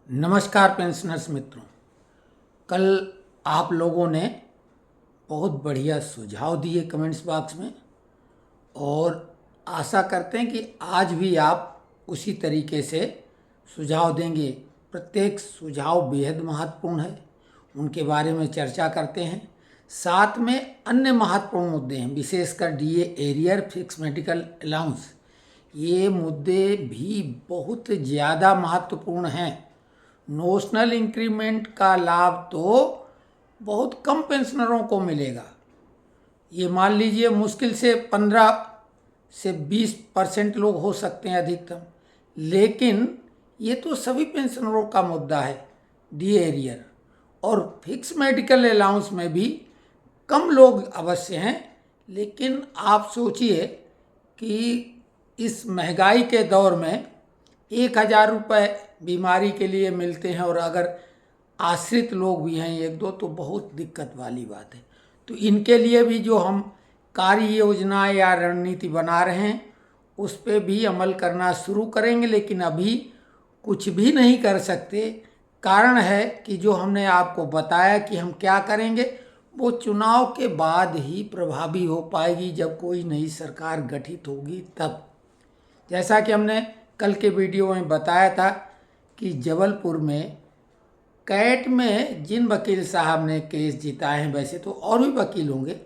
नमस्कार पेंशनर्स मित्रों। कल आप लोगों ने बहुत बढ़िया सुझाव दिए कमेंट्स बॉक्स में और आशा करते हैं कि आज भी आप उसी तरीके से सुझाव देंगे। प्रत्येक सुझाव बेहद महत्वपूर्ण है, उनके बारे में चर्चा करते हैं। साथ में अन्य महत्वपूर्ण मुद्दे हैं, विशेषकर DA arrear, fix medical allowance. ये मुद्दे भी बहुत ज़्यादा महत्वपूर्ण हैं। नोशनल इंक्रीमेंट का लाभ तो बहुत कम पेंशनरों को मिलेगा। ये मान लीजिए मुश्किल से 15 से 20% लोग हो सकते हैं अधिकतम, लेकिन ये तो सभी पेंशनरों का मुद्दा है। डी एरियर और फिक्स मेडिकल अलाउंस में भी कम लोग अवश्य हैं, लेकिन आप सोचिए कि इस महंगाई के दौर में 1,000 रुपये बीमारी के लिए मिलते हैं और अगर आश्रित लोग भी हैं एक दो तो बहुत दिक्कत वाली बात है। तो इनके लिए भी जो हम कार्य योजना या रणनीति बना रहे हैं उस पर भी अमल करना शुरू करेंगे, लेकिन अभी कुछ भी नहीं कर सकते। कारण है कि जो हमने आपको बताया कि हम क्या करेंगे वो चुनाव के बाद ही प्रभावी हो पाएगी, जब कोई नई सरकार गठित होगी तब। जैसा कि हमने कल के वीडियो में बताया था कि जबलपुर में कैट में जिन वकील साहब ने केस जिताए हैं, वैसे तो और भी वकील होंगे,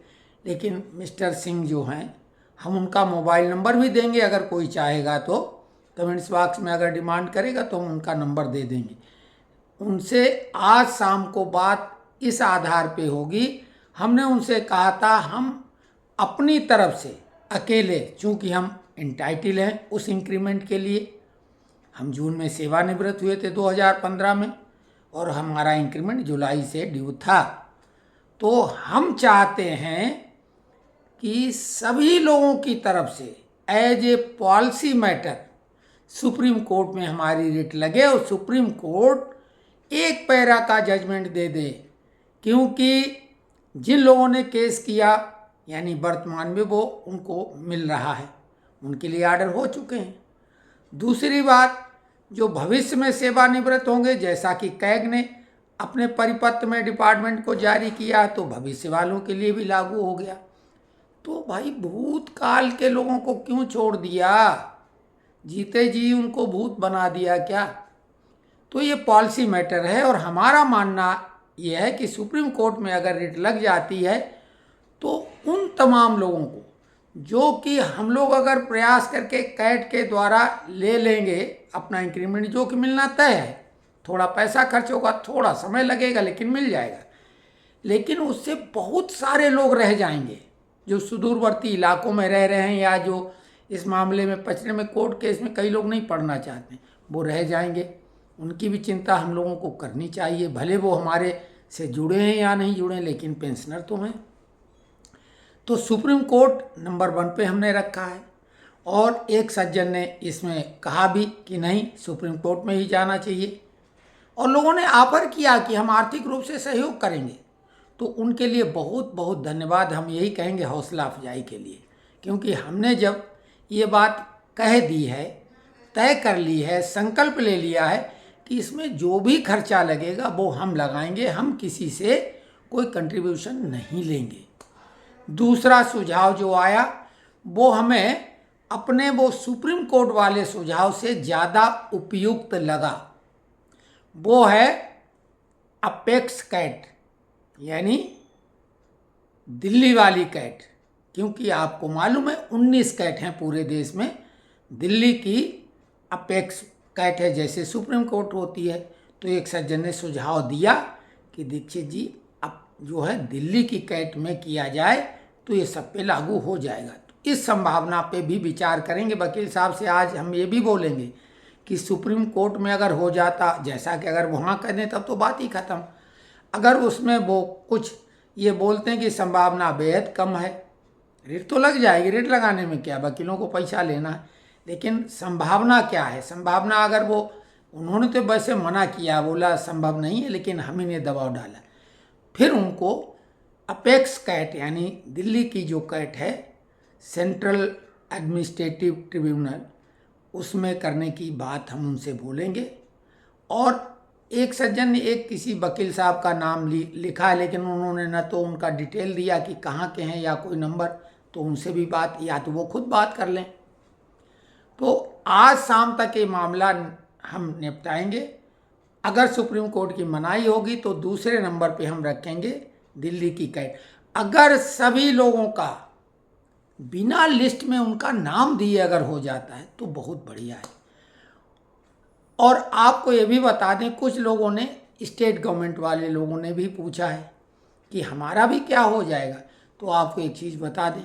लेकिन मिस्टर सिंह जो हैं, हम उनका मोबाइल नंबर भी देंगे। अगर कोई चाहेगा तो कमेंट्स बॉक्स में अगर डिमांड करेगा तो हम उनका नंबर दे देंगे। उनसे आज शाम को बात इस आधार पे होगी। हमने उनसे कहा था हम अपनी तरफ से अकेले, चूँकि हम इंटाइटल हैं उस इंक्रीमेंट के लिए, हम जून में सेवानिवृत्त हुए थे 2015 में और हमारा इंक्रीमेंट जुलाई से ड्यू था। तो हम चाहते हैं कि सभी लोगों की तरफ से as a policy matter supreme court में हमारी रिट लगे और सुप्रीम कोर्ट एक पैरा का जजमेंट दे दे, क्योंकि जिन लोगों ने केस किया यानी वर्तमान में वो उनको मिल रहा है, उनके लिए आर्डर हो चुके हैं। दूसरी बात, जो भविष्य में सेवानिवृत्त होंगे, जैसा कि कैग ने अपने परिपत्र में डिपार्टमेंट को जारी किया, तो भविष्य वालों के लिए भी लागू हो गया। तो भाई भूतकाल के लोगों को क्यों छोड़ दिया? जीते जी उनको भूत बना दिया क्या? तो ये पॉलिसी मैटर है और हमारा मानना यह है कि सुप्रीम कोर्ट में अगर रिट लग जाती है तो उन तमाम लोगों को जो कि हम लोग अगर प्रयास करके कैट के द्वारा ले लेंगे अपना इंक्रीमेंट, जो कि मिलना तय है, थोड़ा पैसा खर्च होगा, थोड़ा समय लगेगा, लेकिन मिल जाएगा। लेकिन उससे बहुत सारे लोग रह जाएंगे जो सुदूरवर्ती इलाकों में रह रहे हैं या जो इस मामले में पचड़े में कोर्ट केस में कई लोग नहीं पढ़ना चाहते, वो रह जाएंगे। उनकी भी चिंता हम लोगों को करनी चाहिए, भले वो हमारे से जुड़े हैं या नहीं जुड़े, लेकिन पेंशनर तो हैं। तो सुप्रीम कोर्ट नंबर 1 पे हमने रखा है और एक सज्जन ने इसमें कहा भी कि नहीं, सुप्रीम कोर्ट में ही जाना चाहिए, और लोगों ने ऑफर किया कि हम आर्थिक रूप से सहयोग करेंगे। तो उनके लिए बहुत बहुत धन्यवाद। हम यही कहेंगे हौसला अफजाई के लिए, क्योंकि हमने जब ये बात कह दी है, तय कर ली है, संकल्प ले लिया है कि इसमें जो भी खर्चा लगेगा वो हम लगाएंगे, हम किसी से कोई कंट्रीब्यूशन नहीं लेंगे। दूसरा सुझाव जो आया वो हमें अपने वो सुप्रीम कोर्ट वाले सुझाव से ज़्यादा उपयुक्त लगा। वो है अपेक्स कैट, यानी दिल्ली वाली कैट। क्योंकि आपको मालूम है 19 कैट हैं पूरे देश में, दिल्ली की अपेक्स कैट है जैसे सुप्रीम कोर्ट होती है। तो एक सज्जन ने सुझाव दिया कि दीक्षित जी अब जो है दिल्ली की कैट में किया जाए तो ये सब पे लागू हो जाएगा। तो इस संभावना पे भी विचार करेंगे वकील साहब से। आज हम ये भी बोलेंगे कि सुप्रीम कोर्ट में अगर हो जाता, जैसा कि अगर वहाँ कर दें तब तो बात ही ख़त्म। अगर उसमें वो कुछ ये बोलते हैं कि संभावना बेहद कम है, रेट तो लग जाएगी, रेट लगाने में क्या, वकीलों को पैसा लेना है, लेकिन संभावना क्या है? संभावना अगर वो, उन्होंने तो वैसे मना किया, बोला संभव नहीं है, लेकिन हम ही ने दबाव डाला। फिर उनको अपेक्स कैट यानी दिल्ली की जो कैट है, सेंट्रल एडमिनिस्ट्रेटिव ट्रिब्यूनल, उसमें करने की बात हम उनसे बोलेंगे। और एक सज्जन ने एक किसी वकील साहब का नाम लिखा है, लेकिन उन्होंने न तो उनका डिटेल दिया कि कहाँ के हैं या कोई नंबर, तो उनसे भी बात, या तो वो खुद बात कर लें। तो आज शाम तक ये मामला हम निपटाएंगे। अगर सुप्रीम कोर्ट की मनाही होगी तो दूसरे नंबर पे हम रखेंगे दिल्ली की कैट। अगर सभी लोगों का बिना लिस्ट में उनका नाम दिए अगर हो जाता है तो बहुत बढ़िया है। और आपको ये भी बता दें, कुछ लोगों ने, स्टेट गवर्नमेंट वाले लोगों ने भी पूछा है कि हमारा भी क्या हो जाएगा। तो आपको एक चीज़ बता दें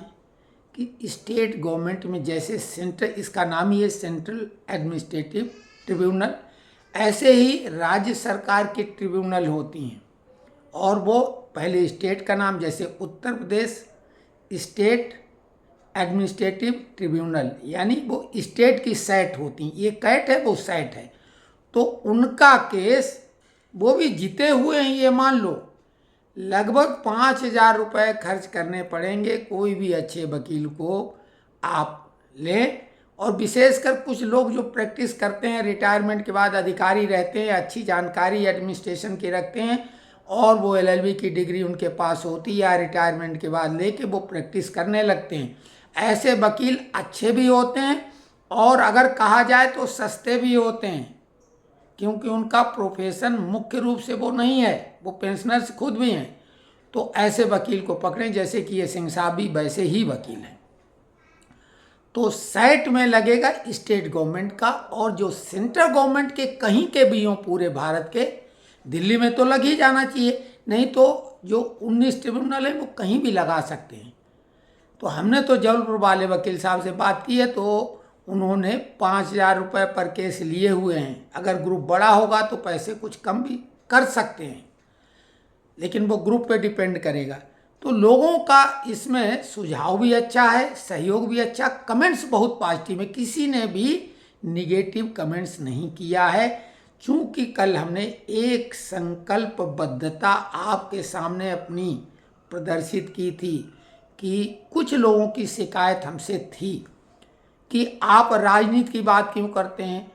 कि स्टेट गवर्नमेंट में जैसे सेंट्रल, इसका नाम ही है सेंट्रल एडमिनिस्ट्रेटिव ट्रिब्यूनल, ऐसे ही राज्य सरकार के ट्रिब्यूनल होती हैं। और वो पहले स्टेट का नाम, जैसे Uttar Pradesh state administrative tribunal, यानी वो स्टेट की सैट होती हैं। ये कैट है, वो सैट है। तो उनका केस वो भी जीते हुए हैं, ये मान लो। लगभग 5,000 रुपये खर्च करने पड़ेंगे कोई भी अच्छे वकील को आप लें। और विशेषकर कुछ लोग जो प्रैक्टिस करते हैं, रिटायरमेंट के बाद अधिकारी रहते हैं, अच्छी जानकारी एडमिनिस्ट्रेशन की रखते हैं, और वो LLB की डिग्री उनके पास होती है, या रिटायरमेंट के बाद लेके वो प्रैक्टिस करने लगते हैं। ऐसे वकील अच्छे भी होते हैं, और अगर कहा जाए तो सस्ते भी होते हैं, क्योंकि उनका प्रोफेशन मुख्य रूप से वो नहीं है, वो पेंशनर्स खुद भी हैं। तो ऐसे वकील को पकड़ें, जैसे कि ये सिंह साहब भी वैसे ही वकील हैं। तो सैट में लगेगा स्टेट गवर्नमेंट का, और जो सेंट्रल गवर्नमेंट के कहीं के भी हों पूरे भारत के, दिल्ली में तो लग ही जाना चाहिए, नहीं तो जो 19 ट्रिब्यूनल है वो कहीं भी लगा सकते हैं। तो हमने तो जबलपुर वाले वकील साहब से बात की है, तो उन्होंने 5,000 रुपये पर केस लिए हुए हैं। अगर ग्रुप बड़ा होगा तो पैसे कुछ कम भी कर सकते हैं, लेकिन वो ग्रुप पे डिपेंड करेगा। तो लोगों का इसमें सुझाव भी अच्छा है, सहयोग भी अच्छा, कमेंट्स बहुत पॉजिटिव है, किसी ने भी निगेटिव कमेंट्स नहीं किया है। चूँकि कल हमने एक संकल्पबद्धता आपके सामने अपनी प्रदर्शित की थी कि कुछ लोगों की शिकायत हमसे थी कि आप राजनीति की बात क्यों करते हैं।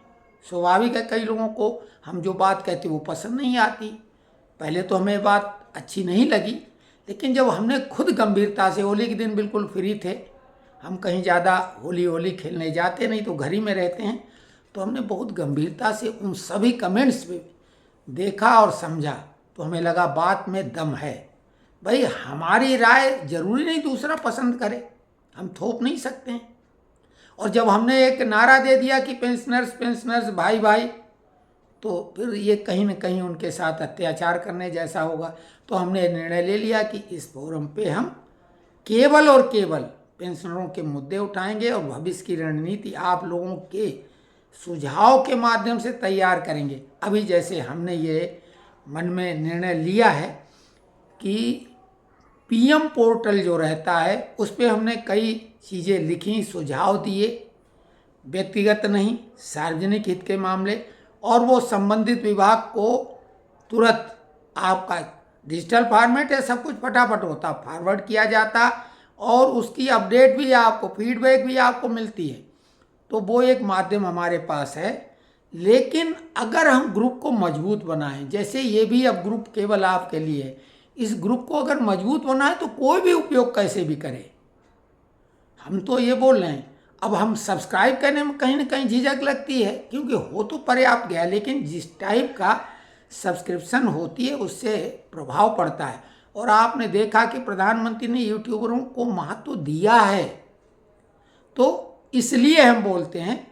स्वाभाविक है, कई लोगों को हम जो बात कहते वो पसंद नहीं आती। पहले तो हमें बात अच्छी नहीं लगी, लेकिन जब हमने खुद गंभीरता से, होली के दिन बिल्कुल फ्री थे, हम कहीं ज़्यादा होली खेलने जाते नहीं, तो घर ही में रहते हैं, तो हमने बहुत गंभीरता से उन सभी कमेंट्स पे देखा और समझा, तो हमें लगा बात में दम है। भाई हमारी राय जरूरी नहीं दूसरा पसंद करे, हम थोप नहीं सकते हैं। और जब हमने एक नारा दे दिया कि पेंशनर्स पेंशनर्स भाई भाई, तो फिर ये कहीं न कहीं उनके साथ अत्याचार करने जैसा होगा। तो हमने निर्णय ले लिया कि इस फोरम पे हम केवल और केवल पेंशनरों के मुद्दे उठाएंगे, और भविष्य की रणनीति आप लोगों के सुझाव के माध्यम से तैयार करेंगे। अभी जैसे हमने ये मन में निर्णय लिया है कि PM पोर्टल जो रहता है उस पर हमने कई चीज़ें लिखी, सुझाव दिए, व्यक्तिगत नहीं सार्वजनिक हित के मामले, और वो संबंधित विभाग को तुरंत, आपका डिजिटल फॉर्मेट है, सब कुछ फटाफट होता, फॉरवर्ड किया जाता, और उसकी अपडेट भी आपको, फीडबैक भी आपको मिलती है। तो वो एक माध्यम हमारे पास है। लेकिन अगर हम ग्रुप को मजबूत बनाएं, जैसे ये भी अब ग्रुप केवल आपके लिए है, इस ग्रुप को अगर मजबूत बनाए तो कोई भी उपयोग कैसे भी करे। हम तो ये बोल रहे हैं, अब हम सब्सक्राइब करने में कहीं ना कहीं झिझक लगती है, क्योंकि हो तो पर्याप्त गया, लेकिन जिस टाइप का सब्सक्रिप्शन होती है उससे प्रभाव पड़ता है। और आपने देखा कि प्रधानमंत्री ने यूट्यूबरों को महत्व दिया है, तो इसलिए हम बोलते हैं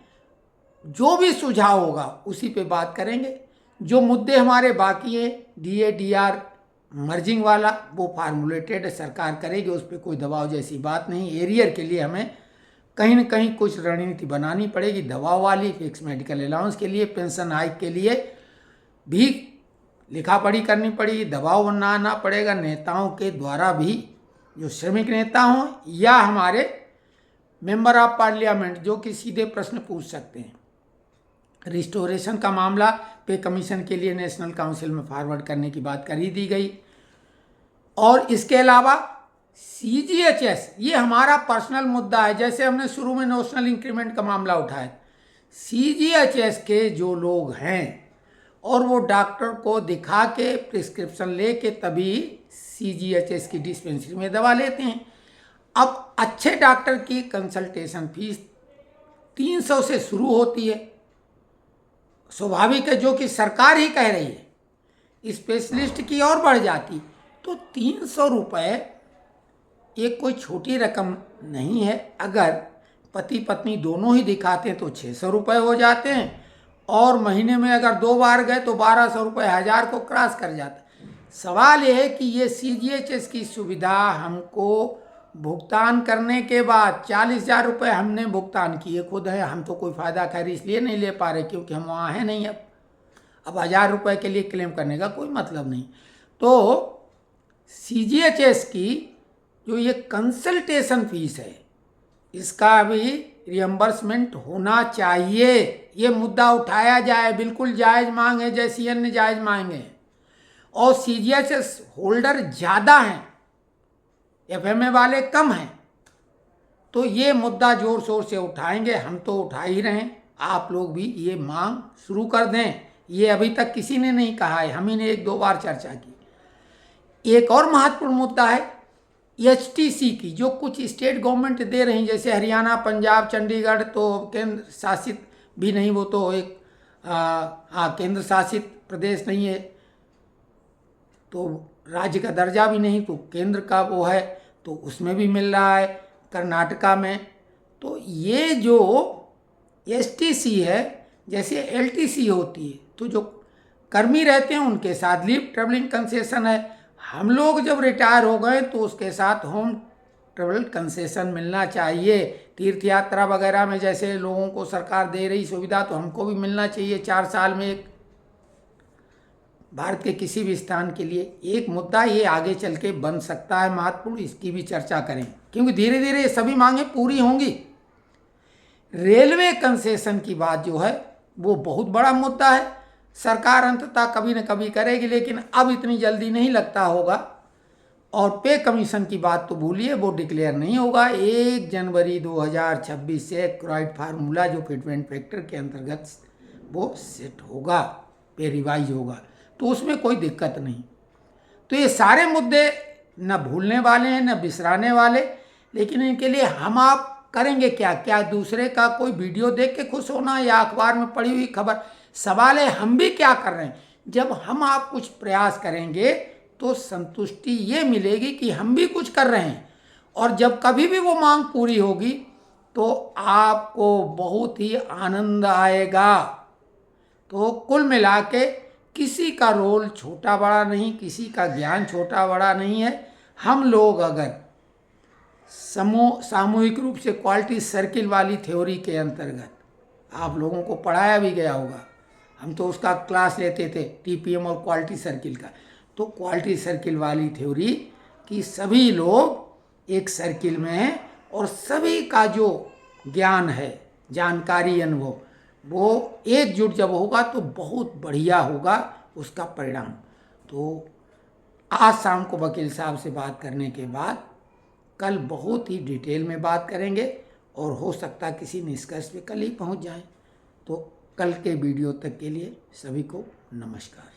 जो भी सुझाव होगा उसी पे बात करेंगे। जो मुद्दे हमारे बाकी हैं, DA/DR मर्जिंग वाला, वो फार्मूलेटेड सरकार करेगी, उस पर कोई दबाव जैसी बात नहीं। एरियर के लिए हमें कहीं न कहीं कुछ रणनीति बनानी पड़ेगी, दबाव वाली, फिक्स मेडिकल अलाउंस के लिए, पेंशन हाइक के लिए भी लिखा पढ़ी करनी पड़ेगी, दबाव बनाना पड़ेगा नेताओं के द्वारा भी, जो श्रमिक नेता हों या हमारे मेंबर ऑफ पार्लियामेंट, जो कि सीधे प्रश्न पूछ सकते हैं। रिस्टोरेशन का मामला पे कमीशन के लिए नेशनल काउंसिल में फॉरवर्ड करने की बात कर ही दी गई। और इसके अलावा CGHS, ये हमारा पर्सनल मुद्दा है। जैसे हमने शुरू में नेशनल इंक्रीमेंट का मामला उठाया, CGHS के जो लोग हैं और वो डॉक्टर को दिखा के प्रिस्क्रिप्शन लेके तभी CGHS की डिस्पेंसरी में दवा लेते हैं। अब अच्छे डॉक्टर की कंसल्टेशन फीस 300 से शुरू होती है, स्वाभाविक है, जो कि सरकार ही कह रही है। स्पेशलिस्ट की और बढ़ जाती तो 300 रुपये ये कोई छोटी रकम नहीं है। अगर पति पत्नी दोनों ही दिखाते हैं तो 600 रुपये हो जाते हैं, और महीने में अगर 2 बार गए तो 1200 रुपये, 1000 को क्रॉस कर जाता है। सवाल ये है कि ये CGHS की सुविधा हमको भुगतान करने के बाद 40,000 रुपये हमने भुगतान किए खुद है, हम तो कोई फ़ायदा खैर इसलिए नहीं ले पा रहे क्योंकि हम वहाँ हैं नहीं। अब 1000 रुपये के लिए क्लेम करने का कोई मतलब नहीं। तो CGHS की जो ये कंसल्टेशन फीस है, इसका भी रियम्बर्समेंट होना चाहिए। ये मुद्दा उठाया जाए, बिल्कुल जायज़ मांग है जैसी अन्य जायज़ मांगे हैं। और CGHS होल्डर ज़्यादा हैं, FMA वाले कम हैं, तो ये मुद्दा ज़ोर शोर से उठाएंगे। हम तो उठा ही रहे हैं, आप लोग भी ये मांग शुरू कर दें। ये अभी तक किसी ने नहीं कहा है, हम ही ने 1-2 बार चर्चा की। एक और महत्वपूर्ण मुद्दा है HTC की, जो कुछ स्टेट गवर्नमेंट दे रही हैं, जैसे हरियाणा, पंजाब, चंडीगढ़, तो केंद्र शासित भी नहीं, वो तो एक केंद्र शासित प्रदेश नहीं है, तो राज्य का दर्जा भी नहीं, तो केंद्र का वो है, तो उसमें भी मिल रहा है। कर्नाटका में तो ये जो STC है, जैसे LTC होती है, तो जो कर्मी रहते हैं उनके साथ लीव ट्रेवलिंग कंसेशन है। हम लोग जब रिटायर हो गए तो उसके साथ होम ट्रेवल कंसेशन मिलना चाहिए। तीर्थ यात्रा वगैरह में जैसे लोगों को सरकार दे रही सुविधा, तो हमको भी मिलना चाहिए 4 साल में एक, भारत के किसी भी स्थान के लिए। एक मुद्दा ये आगे चल के बन सकता है महत्वपूर्ण, इसकी भी चर्चा करें क्योंकि धीरे धीरे ये सभी मांगें पूरी होंगी। रेलवे कंसेशन की बात जो है वो बहुत बड़ा मुद्दा है। सरकार अंततः कभी न कभी करेगी, लेकिन अब इतनी जल्दी नहीं लगता होगा। और पे कमीशन की बात तो भूलिए, वो डिक्लेयर नहीं होगा। 1 जनवरी 2026 से क्राइड फार्मूला जो फिटमेंट फैक्टर के अंतर्गत वो सेट होगा, पे रिवाइज होगा, तो उसमें कोई दिक्कत नहीं। तो ये सारे मुद्दे न भूलने वाले हैं न बिसराने वाले, लेकिन इनके लिए हम आप करेंगे क्या? क्या दूसरे का कोई वीडियो देख के खुश होना या अखबार में पड़ी हुई खबर? सवाल है हम भी क्या कर रहे हैं। जब हम आप कुछ प्रयास करेंगे तो संतुष्टि ये मिलेगी कि हम भी कुछ कर रहे हैं, और जब कभी भी वो मांग पूरी होगी तो आपको बहुत ही आनंद आएगा। तो कुल मिला के किसी का रोल छोटा बड़ा नहीं, किसी का ज्ञान छोटा बड़ा नहीं है। हम लोग अगर सामूहिक रूप से क्वालिटी सर्किल वाली थ्योरी के अंतर्गत, आप लोगों को पढ़ाया भी गया होगा, हम तो उसका क्लास लेते थे TPM और क्वालिटी सर्किल का, तो क्वालिटी सर्किल वाली थ्योरी कि सभी लोग एक सर्किल में हैं और सभी का जो ज्ञान है, जानकारी, अनुभव, वो एकजुट जब होगा तो बहुत बढ़िया होगा उसका परिणाम। तो आज शाम को वकील साहब से बात करने के बाद कल बहुत ही डिटेल में बात करेंगे, और हो सकता किसी निष्कर्ष पे कल ही पहुंच जाएं। तो कल के वीडियो तक के लिए सभी को नमस्कार।